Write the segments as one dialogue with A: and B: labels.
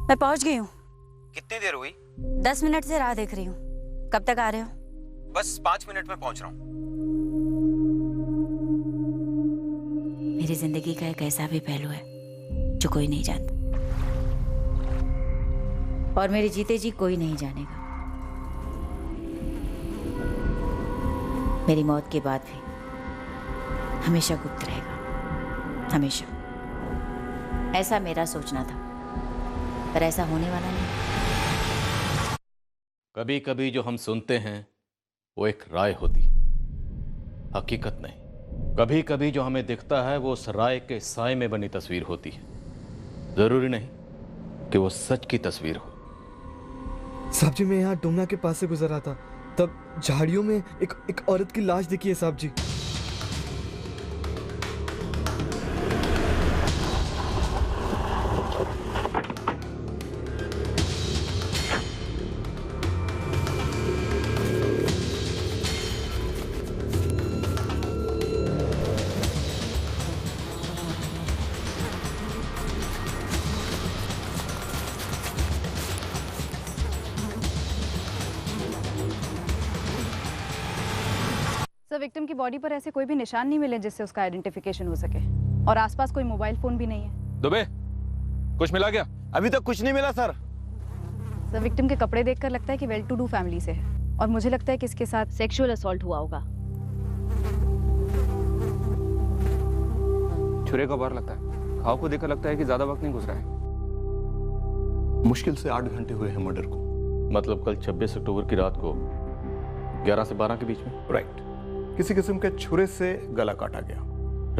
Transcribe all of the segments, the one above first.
A: मैं पहुंच गई हूँ।
B: कितनी देर हुई?
A: 10 मिनट से राह देख रही हूँ। कब तक आ रहे हो?
B: बस 5 मिनट में पहुंच रहा हूँ।
A: मेरी जिंदगी का एक ऐसा भी पहलू है जो कोई नहीं जानता, और मेरे जीते जी कोई नहीं जानेगा। मेरी मौत के बाद भी हमेशा गुप्त रहेगा, हमेशा। ऐसा मेरा सोचना था, पर ऐसा होने वाला नहीं।
C: कभी कभी जो हम सुनते हैं वो एक राय होती है, हकीकत नहीं। कभी कभी जो हमें दिखता है वो उस राय के साए में बनी तस्वीर होती है। जरूरी नहीं कि वो सच की तस्वीर हो।
D: साहब जी, मैं यहाँ डुमना के पास से गुजर रहा था, तब झाड़ियों में एक औरत की लाश दिखी है साहब जी।
E: सर, विक्टिम की बॉडी पर ऐसे कोई भी निशान नहीं मिले जिससे उसका आइडेंटिफिकेशन हो सके, और आसपास कोई मोबाइल फोन भी नहीं है।
F: दुबे, कुछ मिला क्या?
B: अभी तक कुछ नहीं मिला सर।
E: सर, विक्टिम के कपड़े देखकर लगता है कि वेल टू डू फैमिली से है, और मुझे लगता है कि इसके साथ सेक्सुअल असॉल्ट हुआ होगा।
F: छुरे का वार लगता है। घाव को देखकर लगता है कि ज्यादा वक्त नहीं गुजरा है।
G: मुश्किल से 8 घंटे हुए हैं मर्डर को।
C: मतलब कल 26 अक्टूबर की रात को 11 से 12 के बीच में।
G: राइट। किसी किस्म के छुरे से गला काटा गया।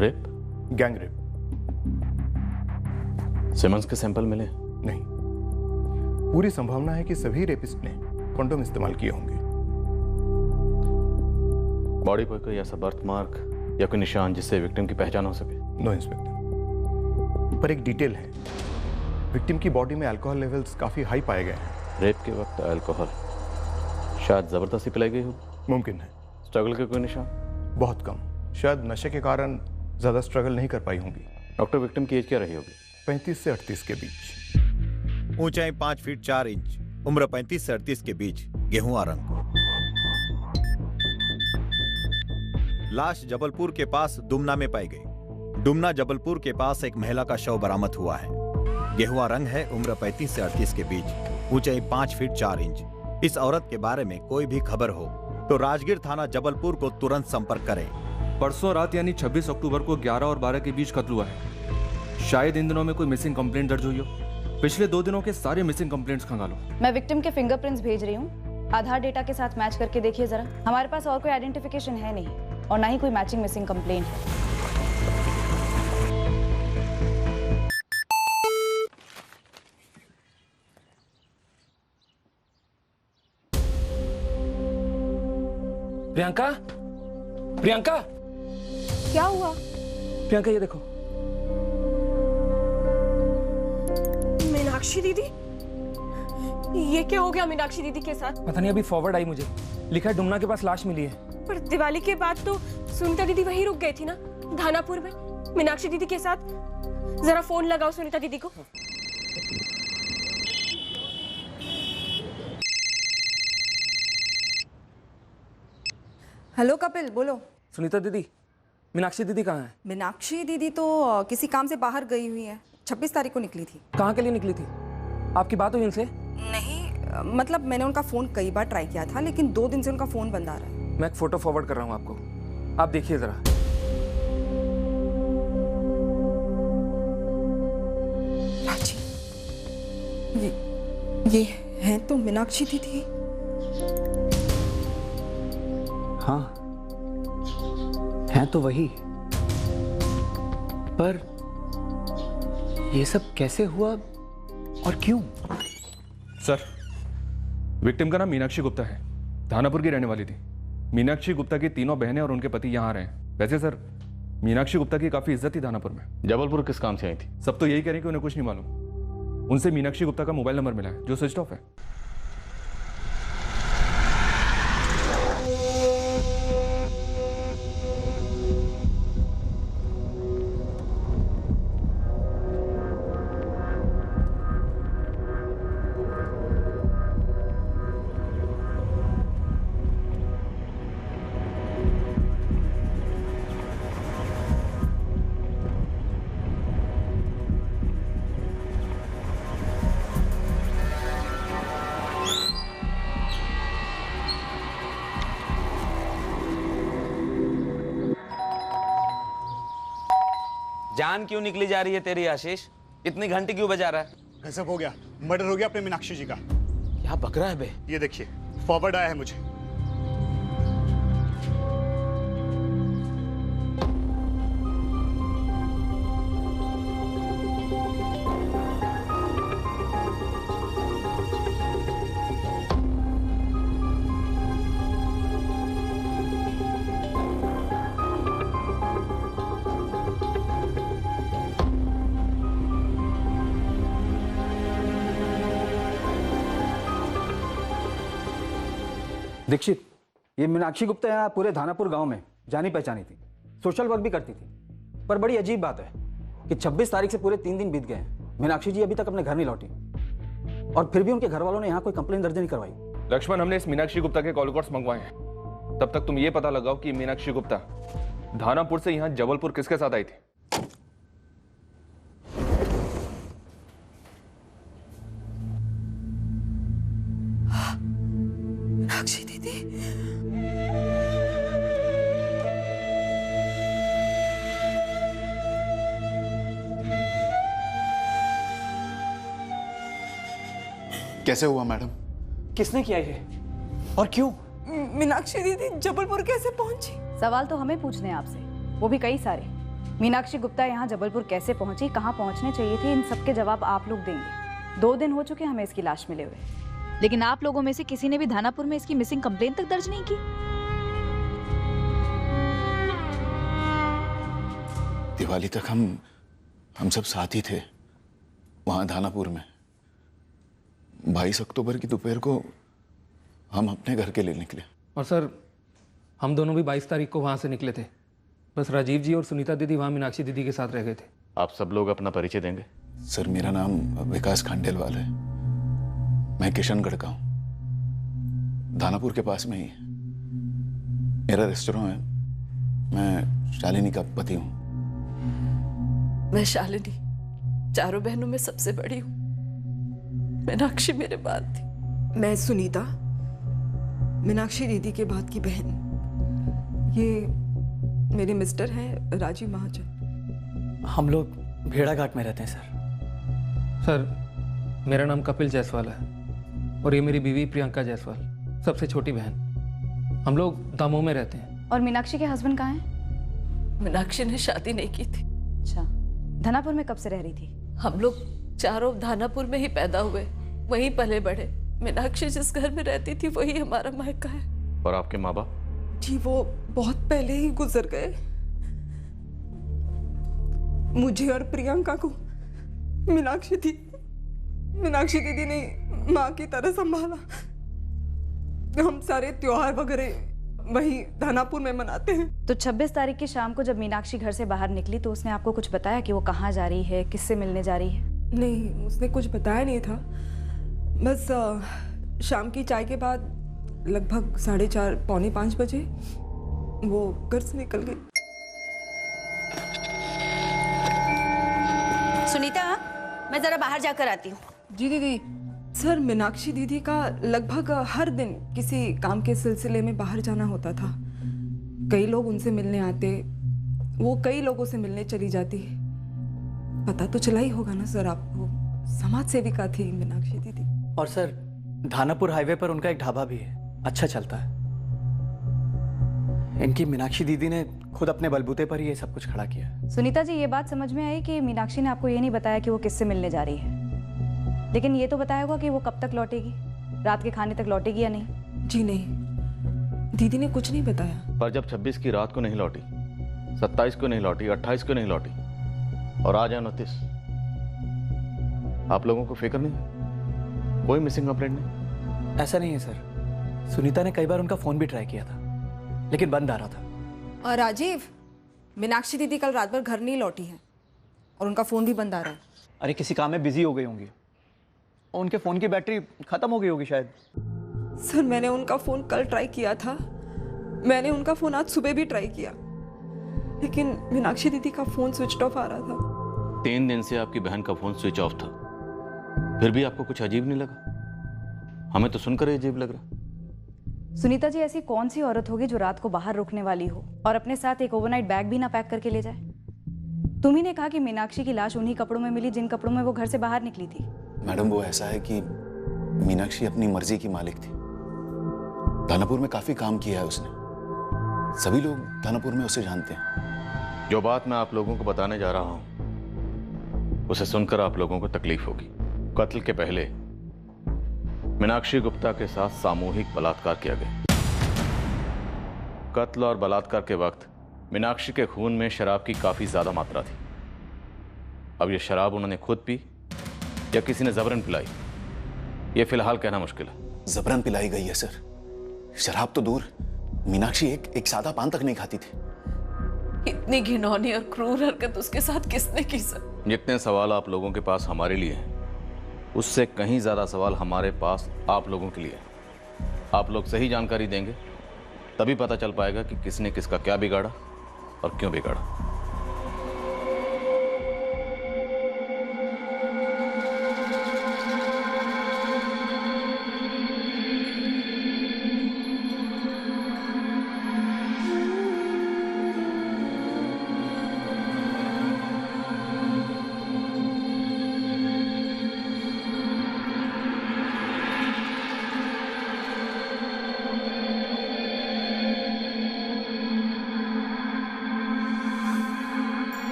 C: रेप?
G: Gang rape.
C: सिमंस के सैंपल मिले?
G: नहीं, पूरी संभावना है कि सभी रेपिस्ट ने कंडोम इस्तेमाल किए होंगे।
C: बॉडी पर कोई ऐसा बर्थ मार्क या कोई निशान जिससे विक्टिम की पहचान हो सके?
G: नो इंस्पेक्टर, पर एक डिटेल है। विक्टिम की बॉडी में अल्कोहल लेवल्स काफी हाई पाए गए हैं।
C: रेप के वक्त अल्कोहल शायद जबरदस्ती पिलाई गई होगी।
G: मुमकिन है।
C: स्ट्रगल के कोई निशान?
G: बहुत कम। शायद नशे के कारण ज्यादा स्ट्रगल नहीं कर पाई होंगी।
C: डॉक्टर, विक्टिम की एज क्या रही होगी?
G: 35 से 38 के बीच।
B: ऊंचाई 5 फीट 4 इंच, उम्र 35 से 38 के बीच, गेहुआ रंग। लाश जबलपुर के पास दुमना में पाई गई। दुमना जबलपुर के पास एक महिला का शव बरामद हुआ है। गेहुआ रंग है, उम्र 35 से 38 के बीच, ऊंचाई 5 फीट 4 इंच। इस औरत के बारे में कोई भी खबर हो तो राजगीर थाना जबलपुर को तुरंत संपर्क करें।
F: परसों रात यानी 26 अक्टूबर को 11 और 12 के बीच कत्ल हुआ है। शायद इन दिनों में कोई मिसिंग कंप्लेंट दर्ज हुई हो। पिछले 2 दिनों के सारे मिसिंग कंप्लेंट्स खंगालो।
E: मैं विक्टिम के फिंगरप्रिंट्स भेज रही हूँ, आधार डेटा के साथ मैच करके देखिए जरा। हमारे पास और कोई आइडेंटिफिकेशन है नहीं, और ना ही कोई मैचिंग मिसिंग कंप्लेंट है।
H: प्रियंका, प्रियंका,
E: क्या हुआ?
H: प्रियंका ये देखो।
I: मीनाक्षी दीदी, ये क्या हो गया मीनाक्षी दीदी के साथ?
H: पता नहीं, अभी फॉरवर्ड आई मुझे, लिखा है डुमना के पास लाश मिली है।
I: पर दिवाली के बाद तो सुनीता दीदी वहीं रुक गई थी ना, धानापुर में, मीनाक्षी दीदी के साथ। जरा फोन लगाओ सुनीता दीदी को।
J: हेलो कपिल, बोलो।
H: सुनीता दीदी, मीनाक्षी दीदी कहाँ है?
J: मीनाक्षी दीदी तो किसी काम से बाहर गई हुई है। 26 तारीख को निकली थी।
H: कहाँ के लिए निकली थी? आपकी बात हुई उनसे?
J: नहीं, मतलब मैंने उनका फ़ोन कई बार ट्राई किया था, लेकिन 2 दिन से उनका फ़ोन बंद आ रहा है।
H: मैं एक फ़ोटो फॉरवर्ड कर रहा हूँ आपको, आप देखिए ज़रा।
J: राजी, ये है तो मीनाक्षी दीदी।
K: हाँ, है तो वही, पर ये सब कैसे हुआ और क्यों?
F: सर, विक्टिम का नाम मीनाक्षी गुप्ता है, धानापुर की रहने वाली थी। मीनाक्षी गुप्ता की तीनों बहनें और उनके पति यहाँ आ रहे हैं। वैसे सर, मीनाक्षी गुप्ता की काफी इज्जत थी धानापुर में।
C: जबलपुर किस काम से आई थी?
F: सब तो यही कह रहे हैं कि उन्हें कुछ नहीं मालूम। उनसे मीनाक्षी गुप्ता का मोबाइल नंबर मिला है जो स्विच ऑफ है।
L: जान क्यों निकली जा रही है तेरी आशीष? इतनी घंटी क्यों बजा रहा है?
M: गजब हो गया, मर्डर हो गया अपने मीनाक्षी जी का।
L: क्या बक रहा है बे?
M: ये देखिए फॉरवर्ड आया है मुझे।
N: दीक्षित, ये मीनाक्षी गुप्ता यहाँ पूरे धानापुर गांव में जानी पहचानी थी, सोशल वर्क भी करती थी। पर बड़ी अजीब बात है कि 26 तारीख से पूरे 3 दिन बीत गए हैं, मीनाक्षी जी अभी तक अपने घर नहीं लौटी और फिर भी उनके घर वालों ने यहाँ कोई कंप्लेन दर्ज नहीं करवाई।
F: लक्ष्मण, हमने इस मीनाक्षी गुप्ता के कॉल रिकॉर्ड्स मंगवाए हैं। तब तक तुम ये पता लगाओ कि मीनाक्षी गुप्ता धानापुर से यहाँ जबलपुर किसके साथ आई थी।
J: मीनाक्षी दीदी,
M: कैसे हुआ मैडम?
K: किसने किया ये और क्यों?
J: मीनाक्षी दीदी जबलपुर कैसे पहुंची?
E: सवाल तो हमें पूछने हैं आपसे, वो भी कई सारे। मीनाक्षी गुप्ता यहाँ जबलपुर कैसे पहुंची, कहाँ पहुंचने चाहिए थी, इन सबके जवाब आप लोग देंगे। 2 दिन हो चुके हमें इसकी लाश मिले हुए,
A: लेकिन आप लोगों में से किसी ने भी धानापुर में इसकी मिसिंग कंप्लेन तक दर्ज नहीं की।
O: दिवाली तक हम सब साथ ही थे वहां धानापुर में। 22 अक्टूबर की दोपहर को हम अपने घर के लिए निकले।
H: और सर, हम दोनों भी 22 तारीख को वहाँ से निकले थे। बस राजीव जी और सुनीता दीदी वहाँ मीनाक्षी दीदी के साथ रह गए थे।
C: आप सब लोग अपना परिचय देंगे?
O: सर, मेरा नाम विकास खांडेलवाल है। मैं किशनगढ़ का हूँ, धानापुर के पास में ही। मेरा रेस्टोरेंट है। मैं शालिनी का पति हूँ।
P: मैं शालिनी, चारों बहनों में सबसे बड़ी हूँ। मीनाक्षी मेरे बाद थी।
J: मैं सुनीता, मीनाक्षी दीदी के बाद की बहन। ये मेरे मिस्टर हैं राजीव महाजन।
K: हम लोग भेड़ा घाट में रहते हैं
H: सर, मेरा नाम कपिल जायसवाल है और ये मेरी बीवी प्रियंका जायसवाल, सबसे छोटी बहन। हम लोग दमोह में रहते हैं।
E: और मीनाक्षी के हस्बैंड कहाँ हैं?
P: मीनाक्षी ने शादी नहीं की थी।
E: अच्छा, धानापुर में कब से रह रही थी?
P: हम लोग चारों धानापुर में ही पैदा हुए, वहीं पले बढ़े। मीनाक्षी जिस घर में रहती थी वही हमारा मायका है।
C: और आपके माँ बाप?
J: जी वो बहुत पहले ही गुजर गए। मुझे और प्रियंका को मीनाक्षी दीदी ने माँ की तरह संभाला। हम सारे त्योहार वगैरह वहीं धानापुर में मनाते हैं।
E: तो 26 तारीख की शाम को जब मीनाक्षी घर से बाहर निकली तो उसने आपको कुछ बताया कि वो कहाँ जा रही है, किससे मिलने जा रही है?
J: नहीं, उसने कुछ बताया नहीं था। बस शाम की चाय के बाद लगभग 4:30 पौने 5 बजे वो घर से निकल गई।
A: सुनीता, मैं जरा बाहर जाकर आती हूँ।
J: जी दीदी। सर, मीनाक्षी दीदी का लगभग हर दिन किसी काम के सिलसिले में बाहर जाना होता था। कई लोग उनसे मिलने आते, वो कई लोगों से मिलने चली जाती। पता तो चला ही होगा ना सर आपको, समाज सेविका थी मीनाक्षी दीदी।
K: और सर, धानापुर हाईवे पर उनका एक ढाबा भी है, अच्छा चलता है। इनकी मीनाक्षी दीदी ने खुद अपने बलबूते पर ही ये सब कुछ खड़ा किया है।
E: सुनीता जी, ये बात समझ में आई कि मीनाक्षी ने आपको ये नहीं बताया कि वो किससे मिलने जा रही है, लेकिन ये तो बताया होगा कि वो कब तक लौटेगी, रात के खाने तक लौटेगी या नहीं?
J: जी नहीं, दीदी ने कुछ नहीं बताया।
C: पर जब 26 की रात को नहीं लौटी, 27 को नहीं लौटी, 28 को नहीं लौटी और आज 29, आप लोगों को फिक्र नहीं? कोई मिसिंग कंप्लेंट नहीं?
K: ऐसा नहीं है सर, सुनीता ने कई बार उनका फोन भी ट्राई किया था लेकिन बंद आ रहा था।
J: और राजीव, मीनाक्षी दीदी कल रात भर घर नहीं लौटी है और उनका फोन भी बंद आ रहा है।
K: अरे किसी काम में बिजी हो गई होंगी और उनके फोन की बैटरी खत्म हो गई होगी शायद।
J: सर, मैंने उनका फोन कल ट्राई किया था, मैंने उनका फोन आज सुबह भी ट्राई किया, लेकिन मीनाक्षी दीदी का फोन स्विच ऑफ आ रहा था।
C: 3 दिन से आपकी बहन का फोन स्विच ऑफ था, फिर भी आपको कुछ अजीब नहीं लगा? हमें तो सुनकर ही अजीब लग रहा।
E: सुनीता जी, ऐसी कौन सी औरत होगी जो रात को बाहर रुकने वाली हो और अपने साथ एक ओवरनाइट बैग भी ना पैक करके ले जाए? तुम्ही ने कहा कि मीनाक्षी की लाश उन्हीं कपड़ों में मिली जिन कपड़ों में वो घर से बाहर निकली थी।
O: मैडम वो ऐसा है कि मीनाक्षी अपनी मर्जी की मालिक थी। दानापुर में काफी काम किया है उसने, सभी लोग दानापुर में उसे जानते हैं।
C: जो बात मैं आप लोगों को बताने जा रहा हूं उसे सुनकर आप लोगों को तकलीफ होगी। कत्ल के पहले मीनाक्षी गुप्ता के साथ सामूहिक बलात्कार किया गया। कत्ल और बलात्कार के वक्त मीनाक्षी के खून में शराब की काफी ज्यादा मात्रा थी। अब यह शराब उन्होंने खुद पी या किसी ने जबरन पिलाई, यह फिलहाल कहना मुश्किल है।
O: जबरन पिलाई गई है सर। शराब तो दूर, मीनाक्षी एक सादा पान तक नहीं खाती थी।
P: इतनी घिनौनी और क्रूर हरकत उसके साथ किसने की सर?
C: जितने सवाल आप लोगों के पास हमारे लिए हैं उससे कहीं ज्यादा सवाल हमारे पास आप लोगों के लिए हैं। आप लोग सही जानकारी देंगे तभी पता चल पाएगा कि किसने किसका क्या बिगाड़ा और क्यों बिगाड़ा।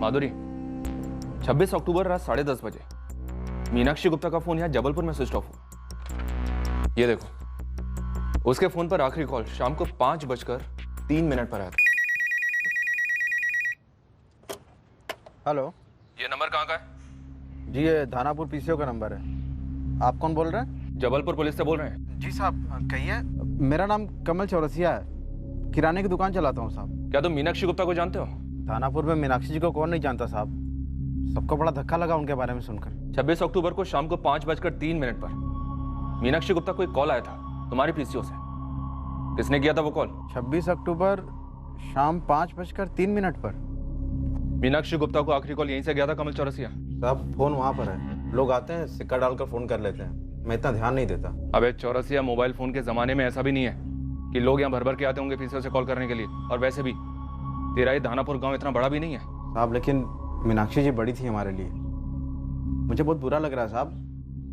F: माधुरी, 26 अक्टूबर रात 10:30 बजे मीनाक्षी गुप्ता का फोन यहाँ जबलपुर में स्विच ऑफ हुआ। ये देखो, उसके फोन पर आखिरी कॉल शाम को 5:03 पर आया था।
Q: हेलो,
F: ये नंबर कहाँ का है?
Q: जी ये दानापुर पीसीओ का नंबर है। आप कौन बोल रहे हैं?
F: जबलपुर पुलिस से बोल रहे हैं।
Q: जी साहब, कहिए। मेरा नाम कमल चौरसिया है, किराने की दुकान चलाता हूँ साहब।
F: क्या तुम मीनाक्षी गुप्ता को जानते हो?
Q: दानापुर में मीनाक्षी जी को कौन नहीं जानता साहब, सबको बड़ा धक्का लगा उनके बारे में सुनकर।
F: 26 अक्टूबर को शाम को 5:03 पर मीनाक्षी गुप्ता को एक कॉल आया था तुम्हारी पीसीओ से। किसने किया था वो कॉल?
Q: 26 अक्टूबर शाम 5:03 पर।
F: मीनाक्षी गुप्ता को आखिरी कॉल यहीं से गया था कमल चौरसिया?
Q: साहब फोन वहाँ पर है, लोग आते हैं सिक्का डालकर फोन कर लेते हैं, मैं इतना ध्यान नहीं देता।
F: अबे चौरसिया, मोबाइल फोन के जमाने में ऐसा भी नहीं है कि लोग यहाँ भर भर के आते होंगे पीसीओ से कॉल करने के लिए। और वैसे भी तेरा ये दानापुर गांव इतना बड़ा भी नहीं है
Q: साहब। लेकिन मीनाक्षी जी बड़ी थी हमारे लिए, मुझे बहुत बुरा लग रहा है साहब।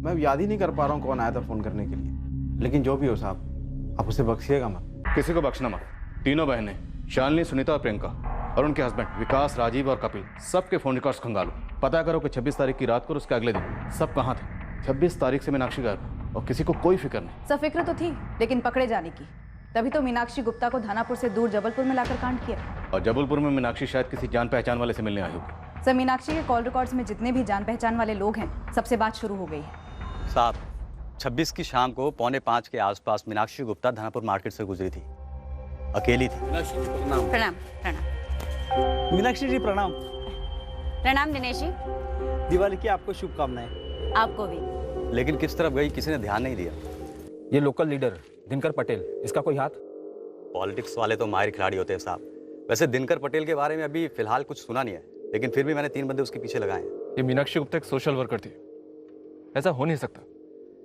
Q: मैं याद ही नहीं कर पा रहा हूँ कौन आया था फोन करने के लिए। लेकिन जो भी हो साहब, आप उसे बख्शिएगा मत।
C: किसी को बख्शना मत। तीनों बहनें शालिनी, सुनीता और प्रियंका और उनके हस्बैंड विकास, राजीव और कपिल, सबके फोन रिकॉर्ड्स खंगालो। पता करो कि 26 तारीख की रात को और उसके अगले दिन सब कहाँ थे। 26 तारीख से मीनाक्षी गायब और किसी को कोई फिक्र नहीं।
E: सब फिक्र तो थी, लेकिन पकड़े जाने की। तभी तो मीनाक्षी गुप्ता को दानापुर से दूर जबलपुर में लाकर कांड किया।
C: और जबलपुर में मीनाक्षी शायद किसी जान पहचान वाले से मिलने आई होगी।
E: सर, मीनाक्षी के कॉल रिकॉर्ड्स में जितने भी जान पहचान वाले लोग हैं, सबसे बात शुरू हो गई है।
R: साहब, 26 की शाम को 4:45 के आसपास मीनाक्षी गुप्ता दानापुर मार्केट से गुजरी थी, अकेली थी।
A: प्रणाम प्रणाम।
R: मीनाक्षी जी प्रणाम।
A: प्रणाम दिनेश जी।
R: दिवाली की आपको शुभकामनाएं।
A: आपको भी।
R: लेकिन किस तरफ गई किसी ने ध्यान नहीं दिया।
N: ये लोकल लीडर दिनकर पटेल, इसका कोई हाथ?
R: पॉलिटिक्स वाले तो माहिर खिलाड़ी होते हैं साहब। वैसे दिनकर पटेल के बारे में अभी फिलहाल कुछ सुना नहीं है, लेकिन फिर भी मैंने 3 बंदे उसके पीछे लगाए हैं।
F: ये मीनाक्षी गुप्ता एक सोशल वर्कर थी। ऐसा हो नहीं सकता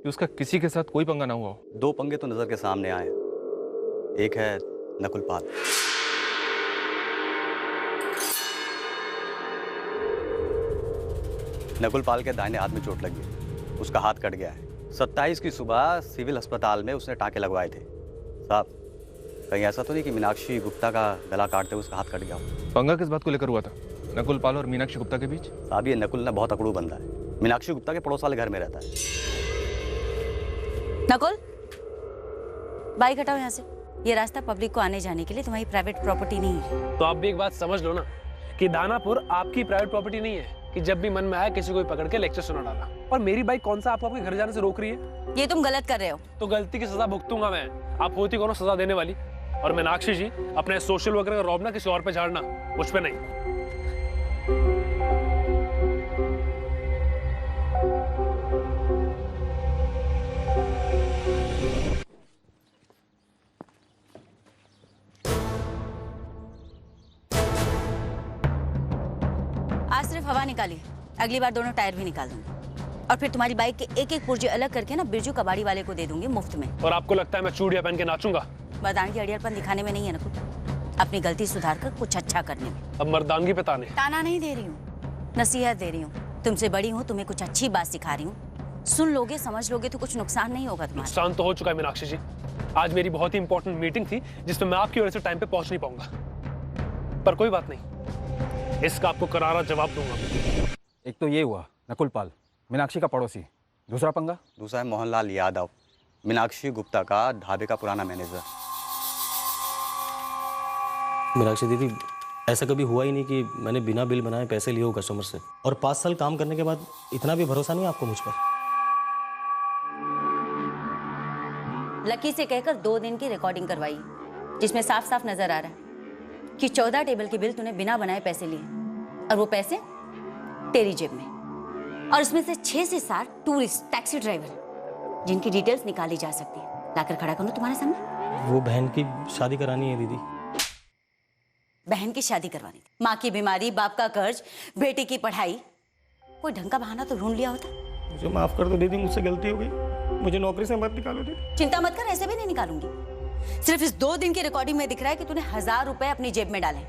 F: कि उसका किसी के साथ कोई पंगा ना हुआ हो।
R: 2 पंगे तो नजर के सामने आए। एक है नकुल पाल। नकुल पाल के दाहिने हाथ में चोट लगी है, उसका हाथ कट गया है। 27 की सुबह सिविल अस्पताल में उसने टाँके लगवाए थे। साहब, कहीं ऐसा तो नहीं कि मीनाक्षी गुप्ता का गला काटते हुए उसका हाथ कट गया हो?
F: पंगा किस बात को लेकर हुआ था नकुल पाल और मीनाक्षी गुप्ता के बीच?
R: साहब, ये नकुल ना बहुत अकड़ू बंदा है। मीनाक्षी गुप्ता के पड़ोस वाले घर में रहता है।
A: नकुल, बाइक हटाओ यहाँ से। ये रास्ता पब्लिक को आने जाने के लिए, तुम्हारी प्राइवेट प्रॉपर्टी नहीं है।
S: तो आप भी एक बात समझ लो ना कि दानापुर आपकी प्राइवेट प्रॉपर्टी नहीं है कि जब भी मन में आया किसी को भी पकड़ के लेक्चर सुना डाला। और मेरी बाइक कौन सा आपको आपके घर जाने से रोक रही है?
A: ये तुम गलत कर रहे हो।
S: तो गलती की सजा भुगतूंगा मैं। आप होती कौन सजा देने वाली? और मीनाक्षी जी, अपने सोशल वर्कर का रौब ना किसी और पे झाड़ना, मुझ पे नहीं।
A: सिर्फ हवा निकाली, अगली बार दोनों टायर भी निकाल दूंगी और फिर तुम्हारी बाइक के एक एक पुर्जे अलग करके ना बिरजू कबाड़ी वाले को दे दूंगी मुफ्त में।
S: और आपको लगता है मैं चूड़ियां पहन के नाचूंगा?
A: मर्दानगी अड़ियलपन दिखाने में नहीं है नकुल, अपनी गलती सुधार कर कुछ अच्छा करने में।
S: अब मर्दानगी पे ताने?
A: ताना नहीं दे रही हूँ, नसीहत दे रही हूँ। तुमसे बड़ी हूँ, तुम्हें कुछ अच्छी बात सिखा रही हूँ। सुन लोगे, समझ लोगे तो कुछ नुकसान नहीं होगा तुम्हारा।
S: नुकसान तो हो चुका है मीनाक्षी जी। आज मेरी बहुत ही इंपॉर्टेंट मीटिंग थी जिसमें मैं आपकी वजह से टाइम पे पहुंच नहीं पाऊंगा, पर कोई बात नहीं, इसका आपको करारा जवाब दूंगा।
N: एक तो ये हुआ नकुल पाल, मीनाक्षी का पड़ोसी। दूसरा पंगा?
R: दूसरा है मोहनलाल यादव, मीनाक्षी गुप्ता का ढाबे का पुराना मैनेजर।
T: मीनाक्षी दीदी, ऐसा कभी हुआ ही नहीं कि मैंने बिना बिल बनाए पैसे लिए हो कस्टमर से, और 5 साल काम करने के बाद इतना भी भरोसा नहीं आपको मुझ पर।
A: लकी से कहकर 2 दिन की रिकॉर्डिंग करवाई जिसमें साफ साफ नजर आ रहा है कि 14 टेबल के बिल तूने बिना बनाए पैसे लिए, और वो पैसे तेरी जेब में, और इसमें से 6 से 7 टूरिस्ट टैक्सी ड्राइवर जिनकी डिटेल्स निकाली जा सकती है लाकर खड़ा करूं तुम्हारे सामने।
T: वो बहन की शादी करानी है दीदी।
A: बहन की शादी करवानी थी, माँ की बीमारी, बाप का कर्ज, बेटी की पढ़ाई, कोई ढंग का बहाना तो ढूंढ लिया होता।
T: मुझे माफ कर दो दीदी, मुझसे गलती हो गई, मुझे नौकरी से मत निकालो दीदी।
A: चिंता मत कर, ऐसे भी नहीं निकालूंगी। सिर्फ इस 2 दिन की रिकॉर्डिंग में दिख रहा है कि तूने 1000 रुपए अपनी जेब में डाले।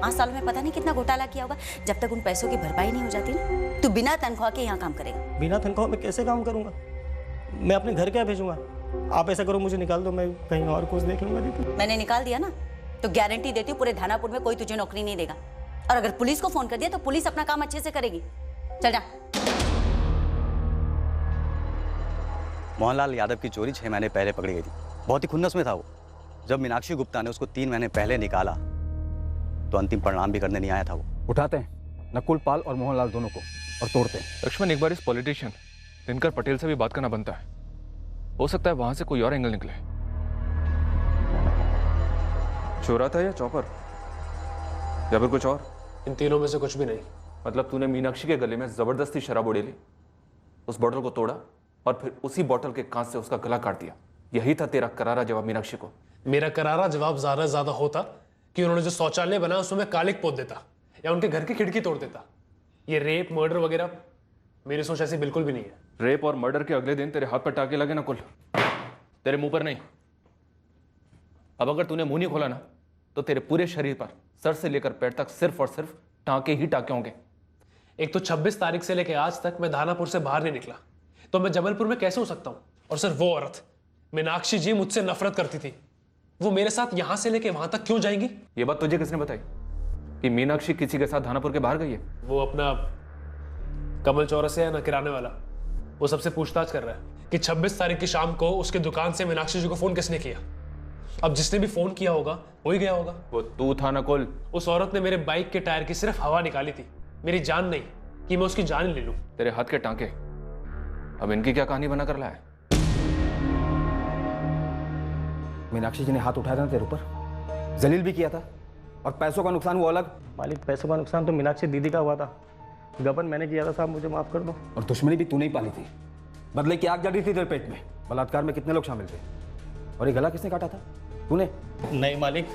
A: 5 सालों में पता नहीं कितना घोटाला किया होगा। जब तक उन पैसों की भरपाई नहीं हो जाती ना, तू बिना तनख्वाह के यहाँ काम करेगा।
T: बिना तनख्वाह में कैसे काम करूंगा? मैं अपने घर क्या भेजूंगा? आप ऐसा करो, मुझे निकाल दो, मैं कहीं और कुछ देख लूंगा दीदी।
A: मैंने निकाल दिया ना, तो गारंटी देती हूँ पूरे धानापुर में कोई तुझे नौकरी नहीं देगा। और अगर पुलिस को फोन कर दिया तो पुलिस अपना काम अच्छे से करेगी। चल जा।
R: मोहनलाल यादव की चोरी 6 महीने पहले पकड़ी गई थी। बहुत ही खुन्नस में था वो। जब मीनाक्षी गुप्ता ने उसको 3 महीने पहले निकाला तो अंतिम परिणाम भी करने नहीं आया था वो।
N: उठाते हैं नकुल पाल और मोहनलाल दोनों को और तोड़ते हैं।
F: लक्ष्मण, एक बार इस पॉलिटिशियन दिनकर पटेल से भी बात करना बनता है। हो सकता है वहां से कोई और एंगल निकले। चोरा था या चौपर, या फिर कुछ और?
S: इन तीनों में से कुछ भी नहीं।
F: मतलब तूने मीनाक्षी के गले में जबरदस्ती शराब उड़े ली, उस बोतल को तोड़ा और फिर उसी बोतल के कांच से उसका गला काट दिया। यही था तेरा करारा जवाब मीनाक्षी को?
S: मेरा करारा जवाब ज्यादा होता कि उन्होंने जो शौचालय बनाया उसमें मैं कालिक पोत देता या उनके घर की खिड़की तोड़ देता। ये रेप मर्डर वगैरह मेरी सोच ऐसी बिल्कुल भी नहीं है।
F: रेप और मर्डर के अगले दिन तेरे हाथ पर टाके लगे नकुल, तेरे मुंह पर नहीं। अब अगर तूने मुंह नहीं खोला ना तो तेरे पूरे शरीर पर सर से लेकर पैर तक सिर्फ और सिर्फ टाके ही टाके होंगे।
S: एक तो 26 तारीख से लेकर आज तक मैं धानापुर से बाहर नहीं निकला, तो मैं जबलपुर में कैसे हो सकता हूं? और सिर्फ वो औरत मीनाक्षी जी मुझसे नफरत करती थी, वो मेरे साथ यहां से लेके वहां तक क्यों जाएंगी?
F: ये बात तुझे किसने बताई कि मीनाक्षी किसी के साथ धानापुर के बाहर गई है?
S: वो अपना कमल चौरसिया है ना, किराने वाला, वो सबसे पूछताछ कर रहा है कि 26 तारीख की शाम को उसके दुकान से मीनाक्षी जी को फोन किसने किया। अब जिसने भी फोन किया होगा वो ही गया होगा।
F: वो तू था नकुल।
S: उस औरत ने मेरे बाइक के टायर की सिर्फ हवा निकाली थी, मेरी जान नहीं कि मैं उसकी जान ले लूं।
F: तेरे हाथ के टांके अब इनकी क्या कहानी बना कर लाया है?
N: मीनाक्षी जी ने हाथ उठाया था तेरे ऊपर, जलील भी किया था, और पैसों का नुकसान वो अलग।
T: मालिक, पैसों का नुकसान तो मीनाक्षी दीदी का हुआ था, गबन मैंने किया था। साहब मुझे माफ कर दो।
N: और दुश्मनी भी तूने ही पाली थी, बदले की आग जल रही थी तेरे पेट में। बलात्कार में कितने लोग शामिल थे? और ये गला किसने काटा था? तूने?
T: नहीं मालिक,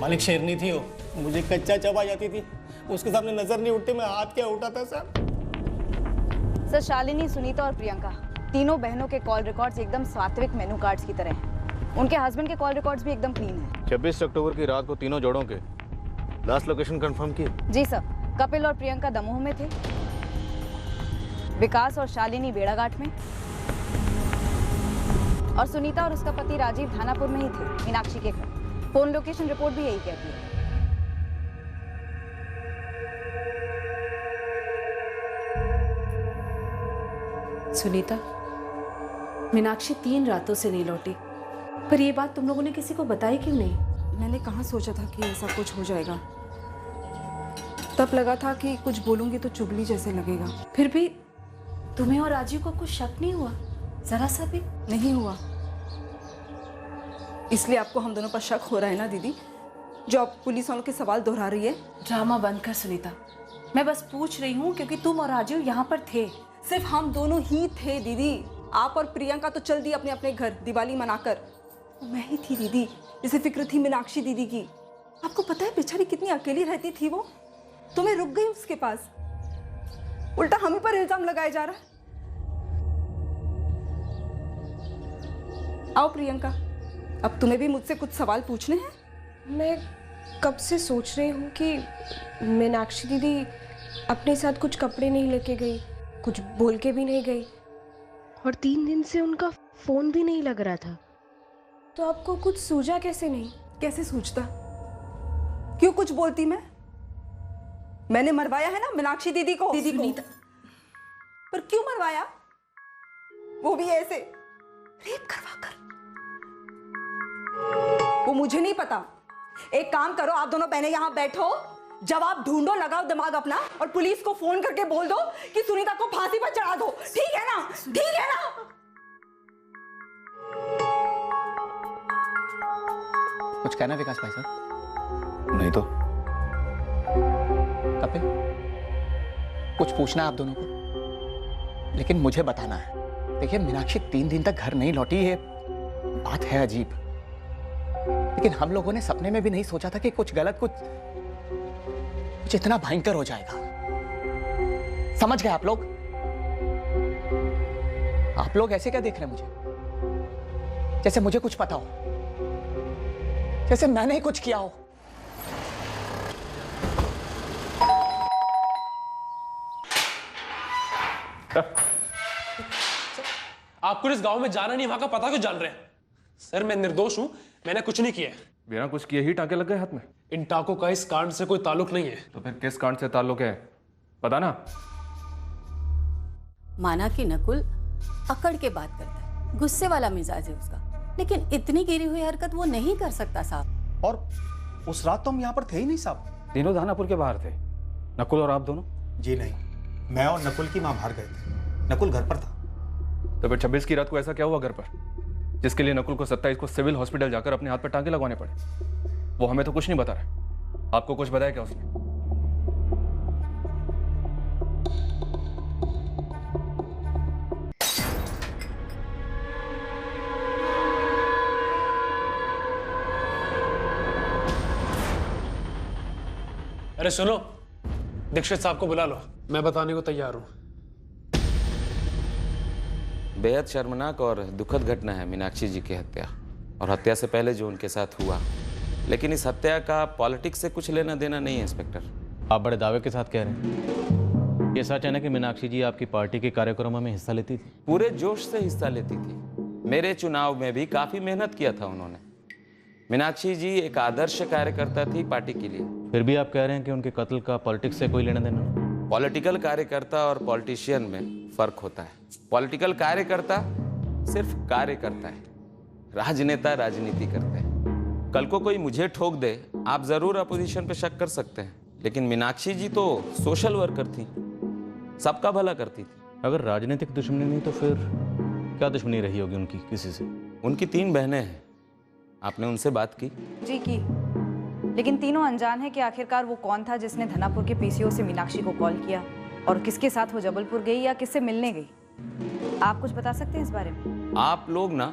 T: मालिक शेरनी थी वो, मुझे कच्चा चबा जाती थी, उसके सामने नजर नहीं उठती, मैं हाथ क्या उठाता
E: सर, शालिनी, सुनीता और प्रियंका तीनों बहनों के कॉल रिकॉर्ड्स एकदम सात्विक मेनू कार्ड्स की तरह हैं। उनके हस्बैंड के कॉल रिकॉर्ड्स भी एकदम क्लीन हैं।
C: 26 अक्टूबर की रात को तीनों जोड़ों के लास्ट लोकेशन कंफर्म की?
E: जी सर, कपिल और प्रियंका दमोह में थे, विकास और शालिनी बेड़ाघाट में, और सुनीता और उसका पति राजीव धानापुर में ही थे, मीनाक्षी के घर। फोन लोकेशन रिपोर्ट भी यही कहती है।
P: सुनीता, मीनाक्षी 3 रातों से नहीं लौटी, पर ये बात तुम लोगों ने किसी को बताई क्यों नहीं?
J: मैंने कहाँ सोचा था कि ऐसा कुछ हो जाएगा। तब लगा था कि कुछ बोलूंगी तो चुगली जैसे लगेगा।
P: फिर भी तुम्हें और राजीव को कुछ शक नहीं हुआ? जरा सा भी
J: नहीं हुआ। इसलिए आपको हम दोनों पर शक हो रहा है ना दीदी, जो आप पुलिस वालों के सवाल दोहरा रही है?
P: ड्रामा बंद कर सुनीता, मैं बस पूछ रही हूँ क्योंकि तुम और राजीव यहाँ पर थे।
J: सिर्फ हम दोनों ही थे दीदी। आप और प्रियंका तो चल दी अपने अपने घर दिवाली मनाकर। मैं ही थी दीदी जिसे फिक्र थी मीनाक्षी दीदी की। आपको पता है बेचारी कितनी अकेली रहती थी वो, तो मैं रुक गई उसके पास। उल्टा हम ही पर इल्जाम लगाया जा रहा है। आओ प्रियंका, अब तुम्हें भी मुझसे कुछ सवाल पूछने हैं।
I: मैं कब से सोच रही हूँ कि मीनाक्षी दीदी अपने साथ कुछ कपड़े नहीं लेके गई, कुछ बोल के भी नहीं गई, और 3 दिन से उनका फोन भी नहीं लग रहा था। तो आपको कुछ सूझा कैसे नहीं?
J: कैसे सूझता? क्यों कुछ बोलती मैंने मरवाया है ना मीनाक्षी दीदी को। पर क्यों मरवाया? वो भी ऐसे रेप करवा कर। वो मुझे नहीं पता। एक काम करो, आप दोनों बहनें यहां बैठो, जवाब ढूंढो, लगाओ दिमाग अपना और पुलिस को फोन करके बोल दो कि सुनीता को फांसी पर चढ़ा दो। ठीक है ना? ठीक है ना?
K: कुछ कहना विकास भाई साहब?
O: नहीं तो।
K: कपिल, कुछ पूछना आप दोनों को, लेकिन मुझे बताना है। देखिए, मीनाक्षी 3 दिन तक घर नहीं लौटी, है बात है अजीब, लेकिन हम लोगों ने सपने में भी नहीं सोचा था कि कुछ गलत, कुछ इतना भयंकर हो जाएगा। समझ गए आप लोग? आप लोग ऐसे क्या देख रहे हैं मुझे, जैसे मुझे कुछ पता हो, जैसे मैंने ही कुछ किया हो।
S: आपको इस गांव में जाना नहीं, वहां का पता क्यों जान रहे हैं? सर, मैं निर्दोष हूं, मैंने कुछ नहीं किया है।
F: बिना कुछ किए ही टांके लग गए हाथ में?
S: इन टाकों का इस कांड से कोई ताल्लुक नहीं है।
F: तो फिर किस कांड से ताल्लुक है, पता ना?
U: माना कि नकुल अकड़ के बात करता है, गुस्से वाला मिजाज है उसका, लेकिन इतनी गिरी हुई हरकत वो नहीं कर सकता साहब।
N: और उस रात तो हम यहाँ पर थे ही नहीं साहब, तीनों दानापुर के बाहर थे। नकुल और आप दोनों?
V: जी नहीं, मैं और नकुल की माँ बाहर गए थे, नकुल घर पर था।
F: तो फिर 26 की रात को ऐसा क्या हुआ घर पर, जिसके लिए नकुल को 27 को सिविल हॉस्पिटल जाकर अपने हाथ पर टांके लगवाने पड़े? वो हमें तो कुछ नहीं बता रहा। आपको कुछ बताया क्या उसने?
S: अरे सुनो, दीक्षित साहब को बुला लो, मैं बताने को तैयार हूं।
L: बेहद शर्मनाक और दुखद घटना है मीनाक्षी जी की हत्या, और हत्या से पहले जो उनके साथ हुआ। लेकिन इस हत्या का पॉलिटिक्स से कुछ लेना देना नहीं है इंस्पेक्टर।
C: आप बड़े दावे के साथ कह रहे हैं? ये सच है ना कि मीनाक्षी जी आपकी पार्टी के कार्यक्रमों में हिस्सा लेती थी?
L: पूरे जोश से हिस्सा लेती थी। मेरे चुनाव में भी काफी मेहनत किया था उन्होंने। मीनाक्षी जी एक आदर्श कार्यकर्ता थी पार्टी के लिए।
C: फिर भी आप कह रहे हैं कि उनके कत्ल का पॉलिटिक्स से कोई लेना देना नहीं?
L: पॉलिटिकल कार्यकर्ता और पॉलिटिशियन में फर्क होता है। पॉलिटिकल कार्यकर्ता सिर्फ कार्य करता है, राजनेता राजनीति करते हैं। कल को कोई मुझे ठोक दे, आप जरूर अपोजिशन पे शक कर सकते हैं, लेकिन मीनाक्षी जी तो सोशल वर्कर थी, सबका भला करती थी।
C: अगर राजनीतिक दुश्मनी नहीं तो फिर क्या दुश्मनी रही होगी उनकी किसी से?
L: उनकी 3 बहनें हैं, आपने उनसे बात की?
E: जी की, लेकिन तीनों अनजान है कि आखिरकार वो कौन था जिसने धनापुर के पीसीओ से मीनाक्षी को कॉल किया, और किसके साथ वो जबलपुर गई या किससे मिलने गई। आप कुछ बता सकते हैं इस बारे में?
L: आप लोग ना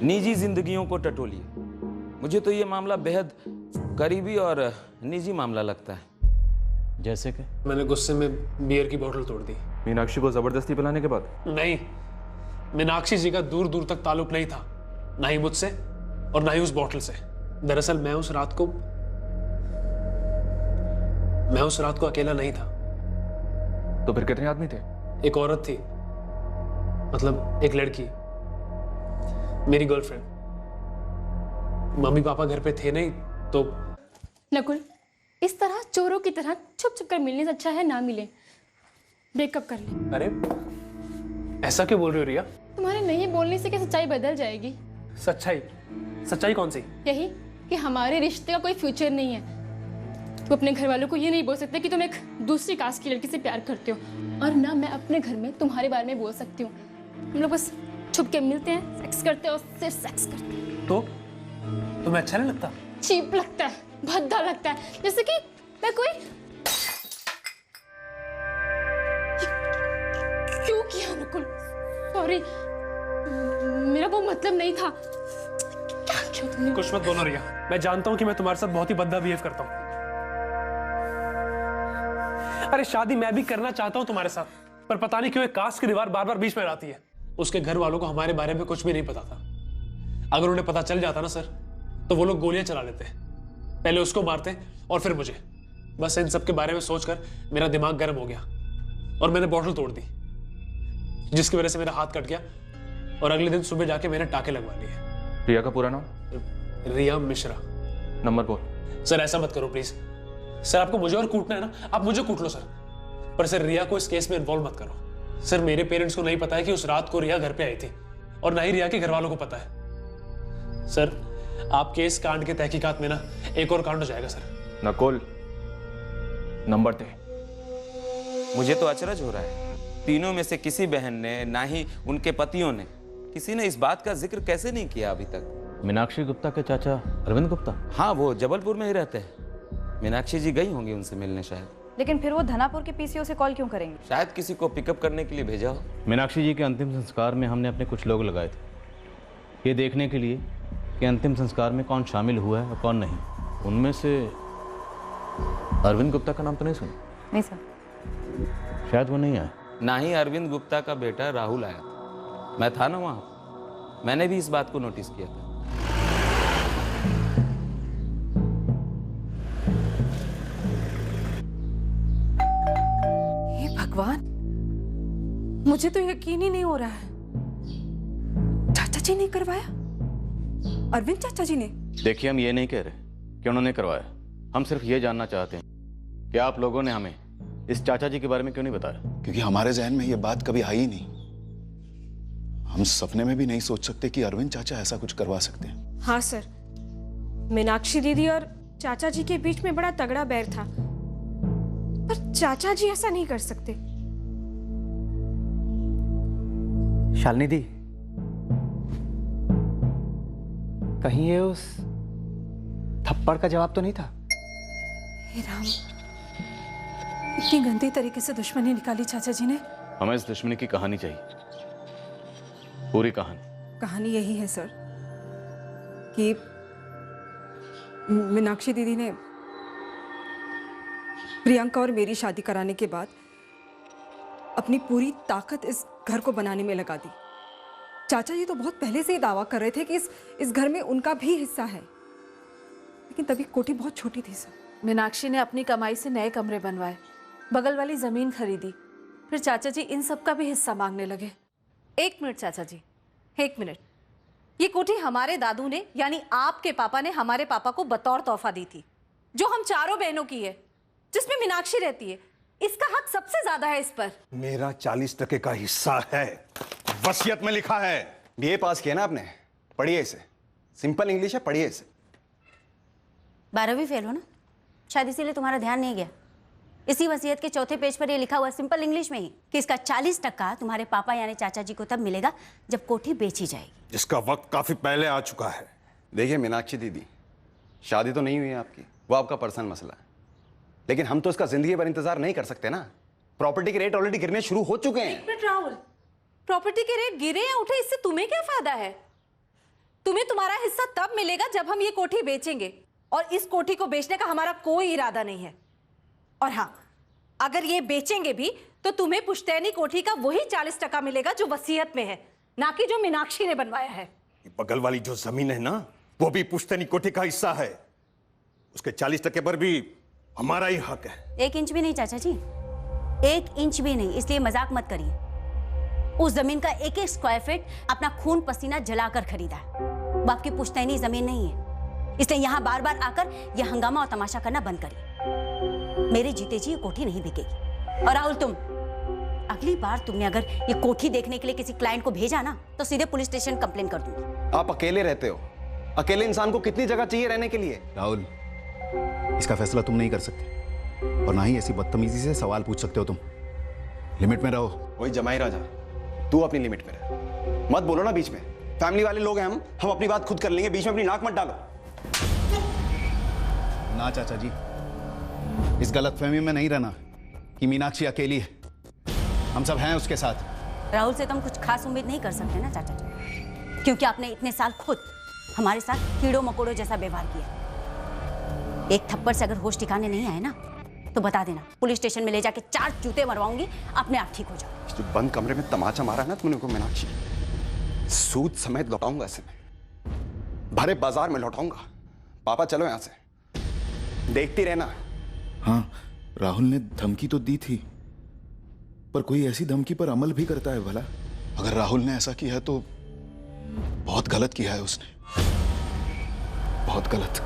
L: निजी जिंदगियों को टटोलिए। मुझे तो ये मामला बेहद करीबी और निजी मामला लगता है।
C: जैसे कि?
S: मैंने गुस्से में बियर की बोतल तोड़ दी।
F: मीनाक्षी को जबरदस्ती पिलाने के बाद?
S: नहीं, मीनाक्षी जी का दूर दूर तक ताल्लुक नहीं था, ना ही मुझसे और ना ही उस बोतल से। दरअसल मैं उस रात को अकेला नहीं था।
F: तो फिर कितने आदमी थे?
S: एक औरत थी, मतलब एक लड़की, मेरी गर्लफ्रेंड। मम्मी पापा घर पे थे नहीं तो।
W: नकुल, इस तरह चोरों की तरह छुप छुप कर मिलने से अच्छा है ना मिले, ब्रेकअप कर ले।
S: अरे ऐसा क्यों बोल रही हो रिया?
W: तुम्हारे नहीं बोलने से क्या सच्चाई बदल जाएगी?
S: सच्चाई? सच्चाई कौन सी?
W: यही कि हमारे रिश्ते का कोई फ्यूचर नहीं है। तुम अपने घर वालों को ये नहीं बोल सकते कि तुम एक दूसरी कास्ट की लड़की से प्यार करते हो, और ना मैं अपने घर में तुम्हारे बारे में बोल सकती हूँ। हम लोग बस छुप के मिलते हैं, सेक्स करते हैं और सिर्फ सेक्स करते हैं।
S: तो तुम्हें अच्छा नहीं लगता?
W: चीप लगता है, भद्दा लगता है, जैसे कि मैं कोई। क्यों किया नकुल? सॉरी, मेरा वो मतलब नहीं था। क्या किया तुमने?
S: कुछ मत बोलो रिया, मैं जानता हूँ कि मैं तुम्हारे साथ बहुत ही भद्दा बिहेव करता हूँ। अरे शादी मैं भी करना चाहता हूं तुम्हारे साथ, पर पता नहीं क्यों एक कास्ट की दीवार बार बार बीच में आती है। उसके घर वालों को हमारे बारे में कुछ भी नहीं पता था। अगर उन्हें पता चल जाता ना सर, तो वो लोग गोलियां चला लेते, पहले उसको मारते और फिर मुझे। बस इन सब के बारे में सोचकर मेरा दिमाग गर्म हो गया और मैंने बॉटल तोड़ दी, जिसकी वजह से मेरा हाथ कट गया और अगले दिन सुबह जाके मैंने टाके लगवा लिए।
F: रिया का पूरा नाम?
S: रिया मिश्रा।
F: नंबर बोल।
S: सर ऐसा मत करो प्लीज सर, आपको मुझे और कूटना है ना, आप मुझे कूट लो सर, पर सर रिया को इस केस में इन्वॉल्व मत करो। सर मेरे पेरेंट्स को नहीं पता है कि उस रात को रिया घर पे आई थी, और ना ही रिया के घर वालों को पता है। सर आपके इस कांड के तहकीकात में ना एक और कांड हो जाएगा सर।
F: नकुल, नंबर दे।
L: मुझे तो अचरज हो रहा है, तीनों में से किसी बहन ने, ना ही उनके पतियों ने, किसी ने इस बात का जिक्र कैसे नहीं किया अभी तक।
C: मीनाक्षी गुप्ता के चाचा अरविंद गुप्ता?
L: हाँ, वो जबलपुर में ही रहते हैं। मीनाक्षी जी गई होंगी उनसे मिलने शायद।
E: लेकिन फिर वो धनापुर के पीसीओ से कॉल क्यों करेंगे?
L: शायद किसी को पिकअप करने के लिए भेजा हो।
C: मीनाक्षी जी के अंतिम संस्कार में हमने अपने कुछ लोग लगाए थे, ये देखने के लिए कि अंतिम संस्कार में कौन शामिल हुआ है और कौन नहीं। उनमें से अरविंद गुप्ता का नाम तो नहीं सुना?
E: नहीं सर।
C: शायद वो नहीं आया।
L: ना ही अरविंद गुप्ता का बेटा राहुल आया था। मैं था ना वहाँ, मैंने भी इस बात को नोटिस किया था।
P: भगवान, मुझे तो यकीन ही नहीं हो रहा है। चाचा जी ने करवाया? अरविंद चाचा जी ने?
C: देखिए, हम ये नहीं कह रहे कि उन्होंने करवाया, हम सिर्फ ये जानना चाहते हैं कि आप लोगों ने हमें इस चाचा जी के बारे में क्यों नहीं बताया?
O: क्योंकि हमारे जहन में ये बात कभी आई ही नहीं। हम सपने में भी नहीं सोच सकते कि अरविंद चाचा ऐसा कुछ करवा सकते हैं।
I: हाँ सर, मीनाक्षी दीदी और चाचा जी के बीच में बड़ा तगड़ा बैर था, पर चाचा जी ऐसा नहीं कर सकते।
K: शालिनी दी, कहीं ये उस थप्पड़ का जवाब तो नहीं था?
P: हे राम, इतनी गंदी तरीके से दुश्मनी निकाली चाचा जी ने।
C: हमें इस दुश्मनी की कहानी चाहिए, पूरी कहानी।
J: कहानी यही है सर कि मीनाक्षी दीदी ने प्रियंका और मेरी शादी कराने के बाद अपनी पूरी ताकत इस घर को बनाने में लगा दी। चाचा जी तो बहुत पहले से ही दावा कर रहे थे कि इस घर में उनका भी हिस्सा है, लेकिन तभी कोठी बहुत छोटी थी सर।
P: मीनाक्षी ने अपनी कमाई से नए कमरे बनवाए, बगल वाली जमीन खरीदी, फिर चाचा जी इन सब का भी हिस्सा मांगने लगे।
U: एक मिनट चाचा जी, एक मिनट। ये कोठी हमारे दादू ने यानी आपके पापा ने हमारे पापा को बतौर तोहफा दी थी, जो हम चारों बहनों की है, जिसमें मीनाक्षी रहती है। इसका हक सबसे ज्यादा है इस पर।
B: मेरा 40% का हिस्सा है, वसीयत में लिखा है। बीए पास किया ना आपने, पढ़िए इसे, सिंपल इंग्लिश है, पढ़िए इसे।
A: 12वीं फेल हो ना, शायद इसीलिए तुम्हारा ध्यान नहीं गया। इसी वसीयत के चौथे पेज पर ये लिखा हुआ सिंपल इंग्लिश में ही कि इसका 40% तुम्हारे पापा यानी चाचा जी को तब मिलेगा जब कोठी बेची जाएगी,
B: जिसका वक्त काफी पहले आ चुका है।
Q: देखिए मीनाक्षी दीदी, शादी तो नहीं हुई है आपकी, वो आपका पर्सनल मसला है, लेकिन हम तो इसका जिंदगी भर इंतजार नहीं कर सकते ना। प्रॉपर्टी के रेट ऑलरेडी गिरने शुरू हो चुके हैं।
U: एक मिनट राहुल, प्रॉपर्टी के रेट गिरे या उठे इससे तुम्हें क्या फायदा है? तुम्हें तुम्हारा हिस्सा तब मिलेगा जब हम ये कोठी बेचेंगे, और इस कोठी को बेचने का हमारा कोई इरादा नहीं है। और हाँ, अगर ये बेचेंगे भी तो तुम्हें पुश्तैनी कोठी का वही 40% मिलेगा जो वसीयत में है, ना कि जो मीनाक्षी ने बनवाया है।
B: बगल वाली जो जमीन है ना, वो भी पुश्तैनी कोठी का हिस्सा है, उसके 40% पर भी हमारा ही हक है।
A: 1 इंच भी नहीं चाचा जी, 1 इंच भी नहीं, इसलिए मजाक मत करिए। उस जमीन का 1-1 स्क्वायर फीट अपना खून पसीना जलाकर खरीदा है, वो आपकी पुश्तैनी जमीन नहीं है। इसलिए यहाँ बार बार आकर यह हंगामा और तमाशा करना बंद करिए। मेरे जीते जी ये कोठी नहीं बिकेगी। और राहुल, तुम अगली बार तुमने अगर ये कोठी देखने के लिए किसी क्लाइंट को भेजा ना, तो सीधे पुलिस स्टेशन कंप्लेन कर दूंगी।
Q: आप अकेले रहते हो, अकेले इंसान को कितनी जगह चाहिए रहने के लिए?
M: राहुल, इसका फैसला तुम नहीं कर सकते, और ना ही ऐसी बदतमीजी से सवाल पूछ सकते हो तुम। लिमिट में रहो।
Q: वही जमाई राजा, तू अपनी लिमिट में रह, मत बोलो ना बीच में। फैमिली वाले लोग हैं हम अपनी बात खुद कर लेंगे, बीच में अपनी नाक मत डालो।
M: ना चाचा जी, इस गलतफहमी में नहीं रहना कि मीनाक्षी अकेली है, हम सब हैं उसके साथ।
A: राहुल से तुम कुछ खास उम्मीद नहीं कर सकते ना चाचा जी, क्योंकि आपने इतने साल खुद हमारे साथ कीड़ों मकोड़ों जैसा व्यवहार किया। एक थप्पड़ से अगर होश ठिकाने नहीं आए ना, तो बता देना, पुलिस स्टेशन में ले जाके 4 जूते मरवाऊंगी, अपने आप ठीक हो जाओ।
B: जो बंद कमरे में तमाचा मारा ना तुमने को मीनाक्षी, सूद समेत लौटाऊंगा इसे, भरे बाजार में लौटाऊंगा। पापा चलो यहां से, देखती रहना।
O: हाँ, राहुल ने धमकी तो दी थी, पर कोई ऐसी धमकी पर अमल भी करता है भला? अगर राहुल ने ऐसा किया तो बहुत गलत किया है उसने, बहुत गलत।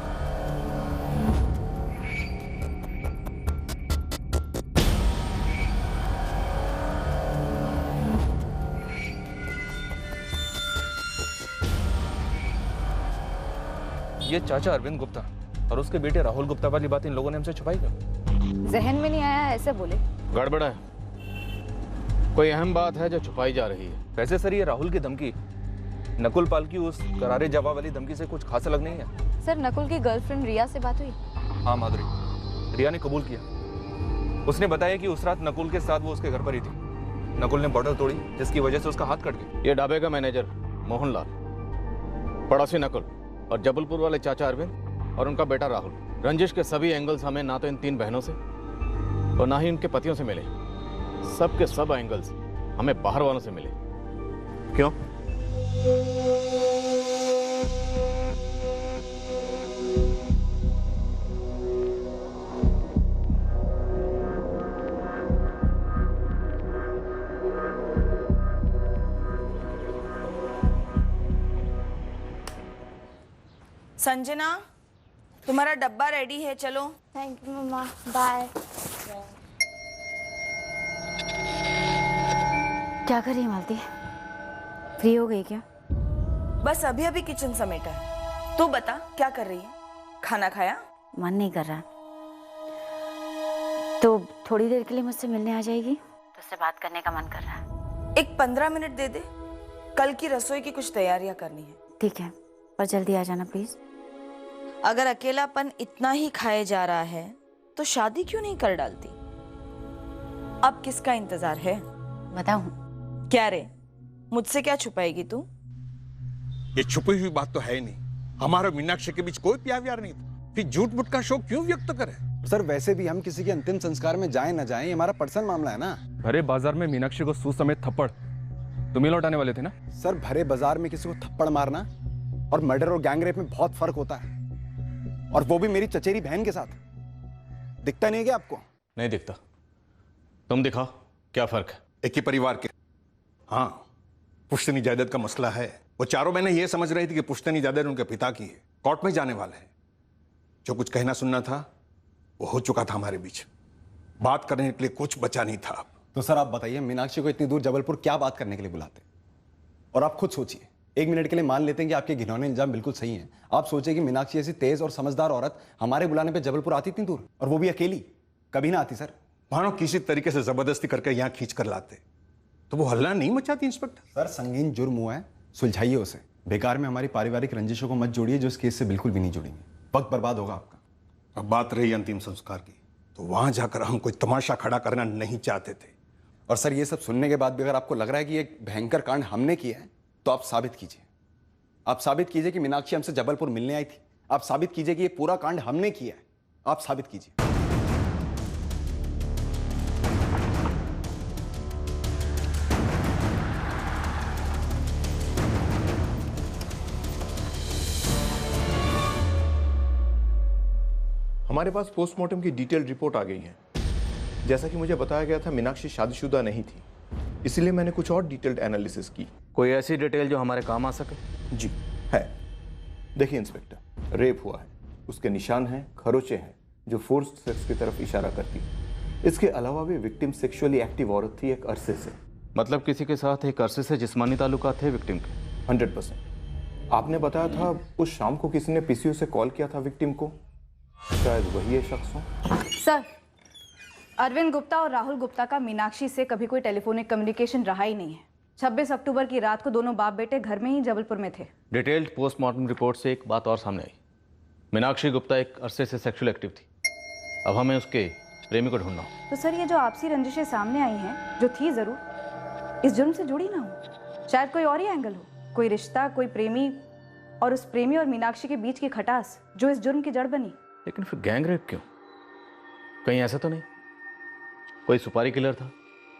F: ये चाचा अरविंद गुप्ता और उसके बेटे राहुल गुप्ता वाली बात इन लोगों ने हमसे छुपाई क्यों?
E: जहन में नहीं आया ऐसे बोले।
C: गड़बड़ है, कोई अहम बात है जो छुपाई जा रही है।
F: वैसे सर ये राहुल की धमकी नकुल पाल की उस करारे जवाब वाली धमकी से कुछ खास अलग नहीं है।
E: सर नकुल की गर्लफ्रेंड रिया से बात हुई?
F: हाँ माधुरी, रिया ने कबूल किया। उसने बताया कि उस रात नकुल के साथ वो उसके घर पर ही थी। नकुल ने बॉटल तोड़ी जिसकी वजह से उसका हाथ कट गया।
C: ये ढाबे का मैनेजर मोहनलाल, पड़ोसी नकुल और जबलपुर वाले चाचा अरविंद और उनका बेटा राहुल। रंजिश के सभी एंगल्स हमें ना तो इन 3 बहनों से और ना ही उनके पतियों से मिले। सब के सब एंगल्स हमें बाहर वालों से मिले। क्यों?
D: संजना, तुम्हारा डब्बा रेडी है, चलो।
G: थैंक यू मम्मा, बाय।
A: क्या कर रही है मालती? फ्री हो गई क्या?
D: बस अभी अभी किचन समेटा है। तू बता क्या कर रही है? खाना खाया?
A: मन नहीं कर रहा, तो थोड़ी देर के लिए मुझसे मिलने आ जाएगी? तुझसे बात करने का मन कर रहा है।
D: एक 15 मिनट दे दे, कल की रसोई की कुछ तैयारियां करनी है।
A: ठीक है, पर जल्दी आ जाना प्लीज।
D: अगर अकेलापन इतना ही खाए जा रहा है तो शादी क्यों नहीं कर डालती? अब किसका इंतजार है?
A: बताऊं?
D: क्या रे, मुझसे क्या छुपाएगी तू?
H: ये छुपी हुई बात तो है ही नहीं। हमारा मीनाक्षी के बीच कोई प्यार व्यार नहीं था, फिर झूठ मूठ का शौक क्यों व्यक्त करे?
B: सर वैसे भी हम किसी के अंतिम संस्कार में जाए ना जाए, हमारा पर्सनल मामला है ना।
F: भरे बाजार में मीनाक्षी को सूद समेत थप्पड़ तुम ही लौटाने वाले थे ना?
B: सर भरे बाजार में किसी को थप्पड़ मारना और मर्डर और गैंग रेप में बहुत फर्क होता है, और वो भी मेरी चचेरी बहन के साथ। दिखता नहीं है क्या आपको?
C: नहीं दिखता। तुम दिखाओ क्या फर्क है।
H: एक ही परिवार के। हाँ, पुश्तनी जायदाद का मसला है। वो चारों बहनें ये समझ रही थी कि पुश्तनी जायदाद उनके पिता की है। कोर्ट में जाने वाले हैं। जो कुछ कहना सुनना था वो हो चुका था हमारे बीच। बात करने के लिए कुछ बचा नहीं था।
B: तो सर आप बताइए, मीनाक्षी को इतनी दूर जबलपुर क्या बात करने के लिए बुलाते? और आप खुद सोचिए, 1 मिनट के लिए मान लेते हैं कि आपके घिनौने इल्जाम बिल्कुल सही हैं। आप सोचिए कि मीनाक्षी ऐसी तेज और समझदार औरत हमारे बुलाने पे जबलपुर आती इतनी दूर, और वो भी अकेली? कभी ना आती सर।
H: मानो किसी तरीके से जबरदस्ती करके यहाँ खींच कर लाते, तो वो हल्ला नहीं मचाती इंस्पेक्टर?
B: सर संगीन जुर्म हुआ है, सुलझाइए उसे। बेकार में हमारी पारिवारिक रंजिशों को मत जोड़िए जो इस केस से बिल्कुल भी नहीं जुड़ेंगे। वक्त बर्बाद होगा आपका।
H: अब बात रही अंतिम संस्कार की, तो वहां जाकर हम कोई तमाशा खड़ा करना नहीं चाहते थे।
B: और सर ये सब सुनने के बाद भी अगर आपको लग रहा है कि एक भयंकर कांड हमने किया है, तो आप साबित कीजिए। आप साबित कीजिए कि मीनाक्षी हमसे जबलपुर मिलने आई थी। आप साबित कीजिए कि ये पूरा कांड हमने किया है। आप साबित कीजिए।
X: हमारे पास पोस्टमार्टम की डिटेल रिपोर्ट आ गई है। जैसा कि मुझे बताया गया था, मीनाक्षी शादीशुदा नहीं थी, इसलिए मैंने कुछ और डिटेल्ड एनालिसिस की।
C: कोई ऐसी डिटेल जो हमारे काम आ सके?
X: जी है। देखिए इंस्पेक्टर, रेप हुआ है, उसके निशान हैं, खरोचे हैं जो फोर्स्ड सेक्स की तरफ इशारा करती है। इसके अलावा भी विक्टिम सेक्सुअली एक्टिव औरत थी एक अरसे से।
C: मतलब किसी के साथ एक अरसे से जिस्मानी ताल्लुकात थे विक्टिम के?
X: 100%। आपने बताया था उस शाम को किसी ने पीसीओ से कॉल किया था विक्टिम को, शायद वही ये शख्स हो।
E: सर, अरविंद गुप्ता और राहुल गुप्ता का मीनाक्षी से कभी कोई टेलीफोनिक कम्युनिकेशन रहा ही नहीं है। 26 अक्टूबर की रात को दोनों बाप बेटे घर में ही जबलपुर में थे।
C: डिटेल्ड पोस्टमार्टम रिपोर्ट से एक बात और सामने आई। मीनाक्षी गुप्ता एक अरसे से सेक्सुअल एक्टिव थी। अब हमें उसके प्रेमी को ढूंढना हो।
E: तो सर ये जो आपसी रंजिशें सामने आई हैं, जो थी जरूर, इस जुर्म से जुड़ी ना हो। शायद कोई और ही एंगल हो, कोई रिश्ता, कोई प्रेमी, और उस प्रेमी और मीनाक्षी के बीच की खटास जो इस जुर्म की जड़ बनी।
C: लेकिन फिर गैंग रेप क्यों? कहीं ऐसा तो नहीं कोई सुपारी किलर था,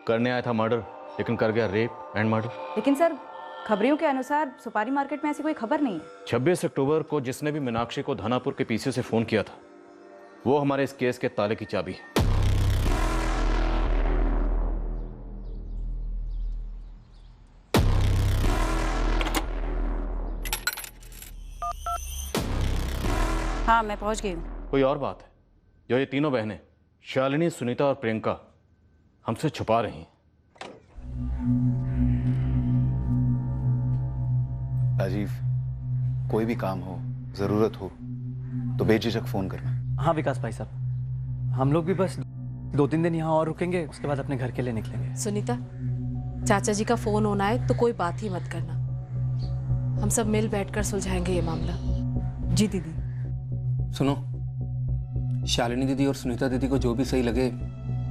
C: करने आया था मर्डर लेकिन कर गया रेप एंड मर्डर?
E: लेकिन सर खबरों के अनुसार सुपारी मार्केट में ऐसी कोई खबर नहीं है।
C: 26 अक्टूबर को जिसने भी मीनाक्षी को धानापुर के पीसीओ से फोन किया था वो हमारे इस केस के ताले की चाबी है।
A: हाँ मैं पहुंच गई हूँ।
C: कोई और बात है जो ये तीनों बहनें शालिनी, सुनीता और प्रियंका हमसे छुपा रही हैं?
O: राजीव, कोई भी काम हो, जरूरत हो तो बेझिझक फोन करना।
N: हाँ विकास भाई साहब, हम लोग भी बस 2-3 दिन यहाँ और रुकेंगे, उसके बाद अपने घर के लिए निकलेंगे।
U: सुनीता, चाचा जी का फोन होना है तो कोई बात ही मत करना, हम सब मिल बैठकर सुलझाएंगे ये मामला।
J: जी दीदी।
R: सुनो, शालिनी दीदी और सुनीता दीदी को जो भी सही लगे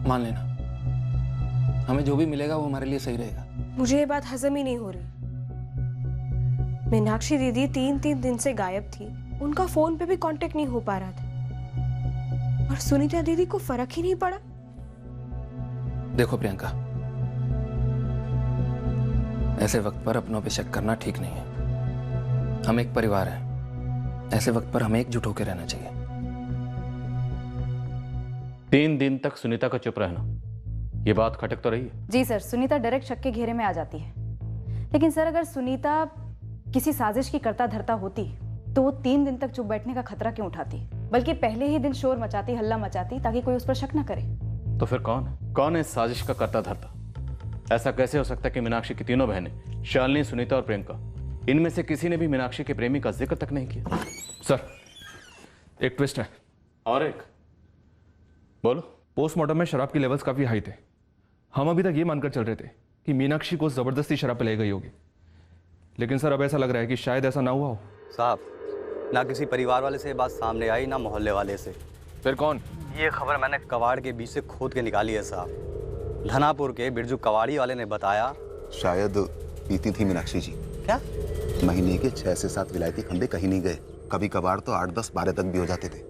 R: मान लेना, हमें जो भी मिलेगा वो हमारे लिए सही रहेगा।
I: मुझे ये बात हजम ही नहीं हो रही। मीनाक्षी दीदी 3 दिन से गायब थी, उनका फोन पे भी कांटेक्ट नहीं हो पा रहा था, और सुनीता दीदी को फर्क ही नहीं पड़ा।
R: देखो प्रियंका, ऐसे वक्त पर अपनों पे शक करना ठीक नहीं है। हम एक परिवार है, ऐसे वक्त पर हमें एकजुट होकर रहना चाहिए।
C: 3 दिन तक सुनीता का चुप रहना, ये बात खटक तो रही है।
E: जी सर, सुनीता डायरेक्ट शक के घेरे में आ जाती है। लेकिन सर अगर सुनीता किसी साजिश की करता धरता होती तो वो 3 दिन तक चुप बैठने का खतरा क्यों उठाती, बल्कि पहले ही दिन शोर मचाती, हल्ला मचाती, ताकि कोई उस पर शक न करे।
C: तो फिर कौन है इस साजिश का करता धरता? ऐसा कैसे हो सकता है कि मीनाक्षी की तीनों बहनें शालिनी, सुनीता और प्रियंका, इनमें से किसी ने भी मीनाक्षी के प्रेमी का जिक्र तक नहीं किया?
F: सर एक ट्विस्ट है।
C: और एक? बोलो।
F: पोस्टमार्टम में शराब के लेवल्स काफी हाई थे। हम अभी तक ये मानकर चल रहे थे कि मीनाक्षी को जबरदस्ती शराब पिलाई गई होगी, लेकिन सर अब ऐसा लग रहा है कि शायद ऐसा ना हुआ हो।
T: साहब, ना किसी परिवार वाले से ये बात सामने आई, ना मोहल्ले वाले से।
F: फिर कौन?
T: ये खबर मैंने कबाड़ के बीच से खोद के निकाली है साहब। धनापुर के बिरजू कबाड़ी वाले ने बताया।
V: शायद पीती थी मीनाक्षी जी।
T: क्या?
V: महीने के 6 से 7 विलायती खंडे कहीं नहीं गए, कभी कभार तो 8, 10, 12 तक भी हो जाते थे।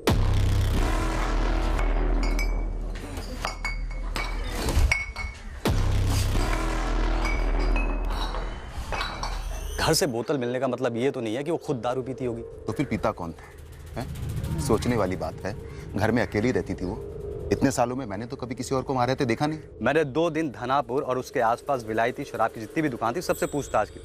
T: घर से बोतल मिलने का मतलब ये तो नहीं है कि वो खुद दारू पीती होगी।
V: तो फिर पीता कौन था? है? सोचने वाली बात है। घर में अकेली रहती थी वो। इतने सालों में मैंने तो कभी किसी और को मारे थे देखा नहीं।
T: मैंने 2 दिन धनापुर और उसके आसपास विलायती शराब की जितनी भी दुकान थी सबसे पूछताछ की।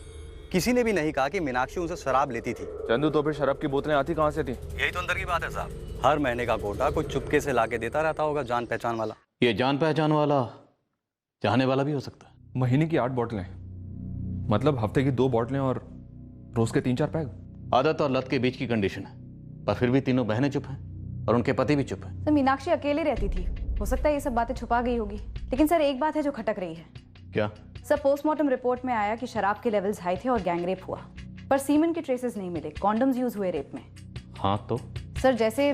T: किसी ने भी नहीं कहा कि मीनाक्षी उनसे शराब लेती थी।
F: चंदू, तो फिर शराब की बोतलें आती कहाँ से थी?
T: यही तो अंदर की बात है साहब। हर महीने का कोटा कोई चुपके से लाके देता रहता होगा, जान पहचान वाला।
C: ये जान पहचान वाला चाहने वाला भी हो सकता है।
F: महीने की 8 बोतलें, मतलब हफ्ते की 2 बोतलें और रोज के 3-4 पैग।
C: आदत और लत के बीच की कंडीशन है, पर फिर भी तीनों बहनें चुप हैं और उनके पति भी चुप हैं।
E: तो मीनाक्षी अकेले रहती थी, हो सकता है ये सब बातें छुपा गई होगी। लेकिन सर एक बात है जो खटक रही है।
C: क्या?
E: सर पोस्टमार्टम रिपोर्ट में आया कि शराब के लेवल्स हाई थे और गैंग रेप हुआ, पर सीमेन के ट्रेसेस नहीं मिले, कॉन्डम्स यूज हुए रेप में।
C: हाँ तो
E: सर जैसे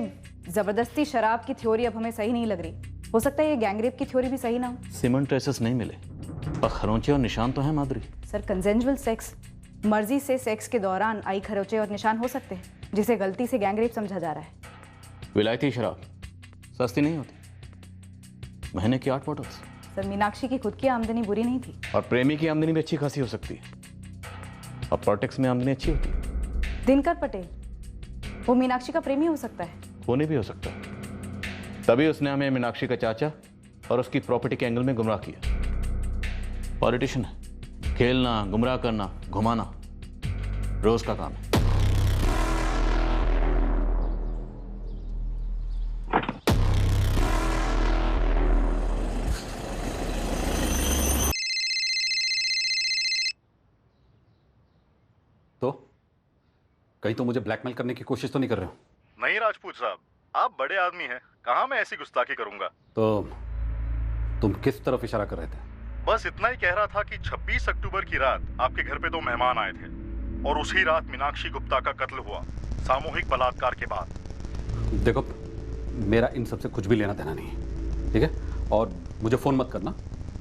E: जबरदस्ती शराब की थ्योरी अब हमें सही नहीं लग रही, हो सकता है ये गैंग रेप की थ्योरी भी सही ना हो।
C: सीमेंट ट्रेसेस नहीं मिले पर खरोंचे और निशान तो हैं माधुरी।
E: सर कंसेंजुअल सेक्स, मर्जी से सेक्स के दौरान आई खरोंचे और निशान हो सकते हैं, जिसे गलती से गैंग रेप समझा जा रहा है।
C: विलायती शराब सस्ती नहीं होती, महीने की 8 बोतल्स।
E: सर मीनाक्षी की खुद की आमदनी बुरी नहीं थी,
C: और प्रेमी की आमदनी भी अच्छी खासी हो सकती है, और पॉलिटिक्स में आमदनी अच्छी होती है।
E: दिनकर पटेल, वो मीनाक्षी का प्रेमी हो सकता है।
C: होने भी हो सकता है, तभी उसने हमें मीनाक्षी का चाचा और उसकी प्रॉपर्टी के एंगल में गुमराह किया। पॉलिटिशियन है, खेलना, गुमराह करना, घुमाना रोज का काम है।
Y: तो कहीं तो मुझे ब्लैकमेल करने की कोशिश तो नहीं कर रहे हो?
Z: नहीं राजपूत साहब, आप बड़े आदमी हैं, कहाँ मैं ऐसी गुस्ताखी करूंगा।
Y: तो तुम किस तरफ इशारा कर रहे थे?
Z: बस इतना ही कह रहा था कि 26 अक्टूबर की रात आपके घर पे 2 मेहमान आए थे और उसी रात मीनाक्षी गुप्ता का कत्ल हुआ, सामूहिक बलात्कार के बाद।
Y: देखो, मेरा इन सबसे कुछ भी लेना देना नहीं है, ठीक है? और मुझे फोन मत करना,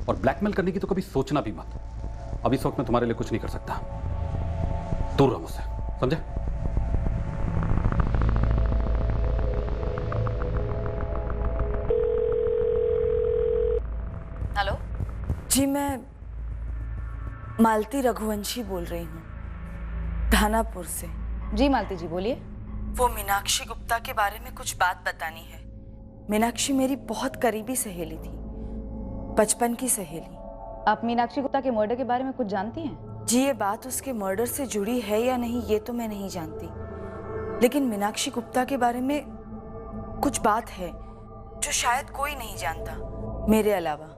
Y: और ब्लैकमेल करने की तो कभी सोचना भी मत। अब इस वक्त मैं तुम्हारे लिए कुछ नहीं कर सकता, दूर रहो मुझसे, समझे?
D: जी, मैं मालती रघुवंशी बोल रही हूँ, धानापुर से।
E: जी मालती जी, बोलिए।
D: वो मीनाक्षी गुप्ता के बारे में कुछ बात बतानी है। मीनाक्षी मेरी बहुत करीबी सहेली थी, बचपन की सहेली।
E: आप मीनाक्षी गुप्ता के मर्डर के बारे में कुछ जानती हैं?
D: जी, ये बात उसके मर्डर से जुड़ी है या नहीं ये तो मैं नहीं जानती, लेकिन मीनाक्षी गुप्ता के बारे में कुछ बात है जो शायद कोई नहीं जानता मेरे अलावा,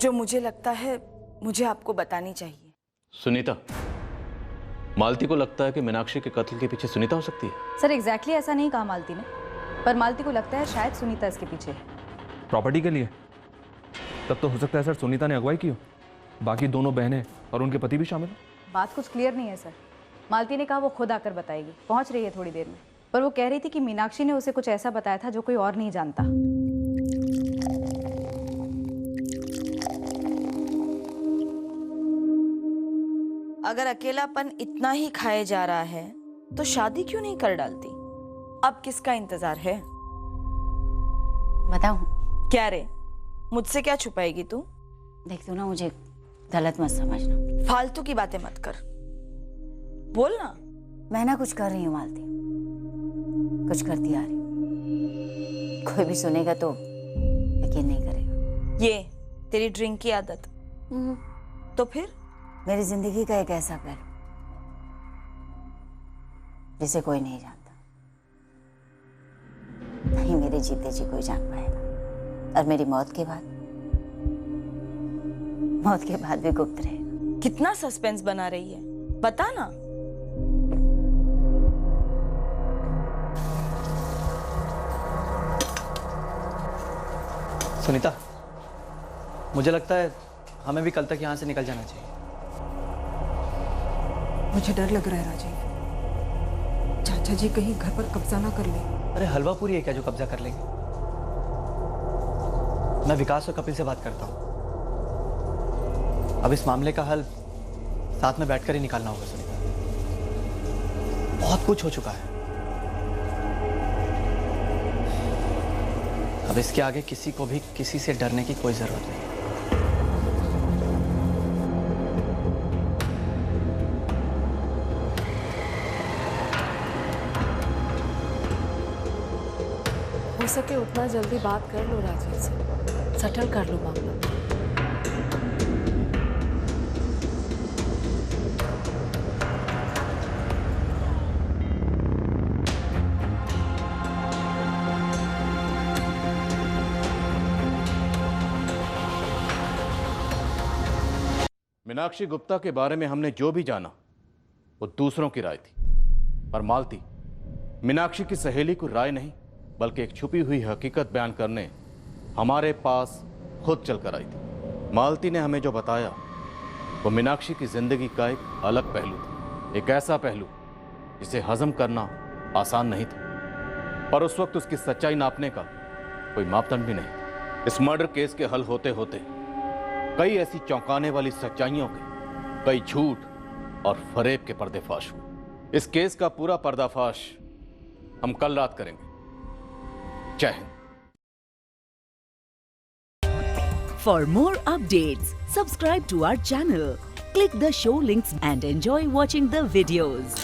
D: जो मुझे लगता है मुझे आपको बतानी चाहिए।
C: सुनीता, मालती को लगता है कि मीनाक्षी के कत्ल के पीछे सुनीता हो सकती है।
E: सर एग्जैक्टली ऐसा नहीं कहा मालती ने, पर मालती को लगता है शायद सुनीता इसके पीछे है।
F: प्रॉपर्टी के लिए? तब तो हो सकता है सर सुनीता ने अगुवाई की हो, बाकी दोनों बहनें और उनके पति भी शामिल हो।
E: बात कुछ क्लियर नहीं है सर। मालती ने कहा वो खुद आकर बताएगी, पहुंच रही है थोड़ी देर में, पर वो कह रही थी कि मीनाक्षी ने उसे कुछ ऐसा बताया था जो कोई और नहीं जानता।
D: अगर अकेलापन इतना ही खाए जा रहा है तो शादी क्यों नहीं कर डालती? अब किसका इंतजार है?
A: बताऊं?
D: क्या रे, मुझसे क्या छुपाएगी तू?
A: देख तू ना, मुझे गलत मत समझना।
D: फालतू की बातें मत कर, बोल ना।
A: मैं ना कुछ कर रही हूँ मालती, कुछ करती आ रही। कोई भी सुनेगा तो यकीन नहीं करेगा।
D: ये तेरी ड्रिंक की आदत? तो फिर?
A: मेरी जिंदगी का एक ऐसा पहलू जिसे कोई नहीं जानता, नहीं मेरे जीते जी कोई जान पाएगा, और मेरी मौत के बाद भी गुप्त रहेगा।
D: कितना सस्पेंस बना रही है, बता ना।
N: सुनीता, मुझे लगता है हमें भी कल तक यहाँ से निकल जाना चाहिए।
J: मुझे डर लग रहा है राजीव, चाचा जी कहीं घर पर कब्जा ना कर ले।
N: अरे हलवा पूरी है क्या जो कब्जा कर लेंगे? मैं विकास और कपिल से बात करता हूँ। अब इस मामले का हल साथ में बैठकर ही निकालना होगा सुनीता। बहुत कुछ हो चुका है, अब इसके आगे किसी को भी किसी से डरने की कोई जरूरत नहीं।
I: हो सके उतना जल्दी बात कर लो राजीव से, सेटल कर लो मामला।
C: मीनाक्षी गुप्ता के बारे में हमने जो भी जाना वो दूसरों की राय थी, पर मालती मीनाक्षी की सहेली को राय नहीं बल्कि एक छुपी हुई हकीकत बयान करने हमारे पास खुद चलकर आई थी। मालती ने हमें जो बताया वो मीनाक्षी की जिंदगी का एक अलग पहलू था, एक ऐसा पहलू जिसे हजम करना आसान नहीं था, पर उस वक्त उसकी सच्चाई नापने का कोई मापदंड भी नहीं। इस मर्डर केस के हल होते होते कई ऐसी चौंकाने वाली सच्चाइयों के, कई झूठ और फरेब के पर्दाफाश हुए। इस केस का पूरा पर्दाफाश हम कल रात करेंगे। जय Hind.
K: For more updates, subscribe to our channel, click the show links and enjoy watching the videos.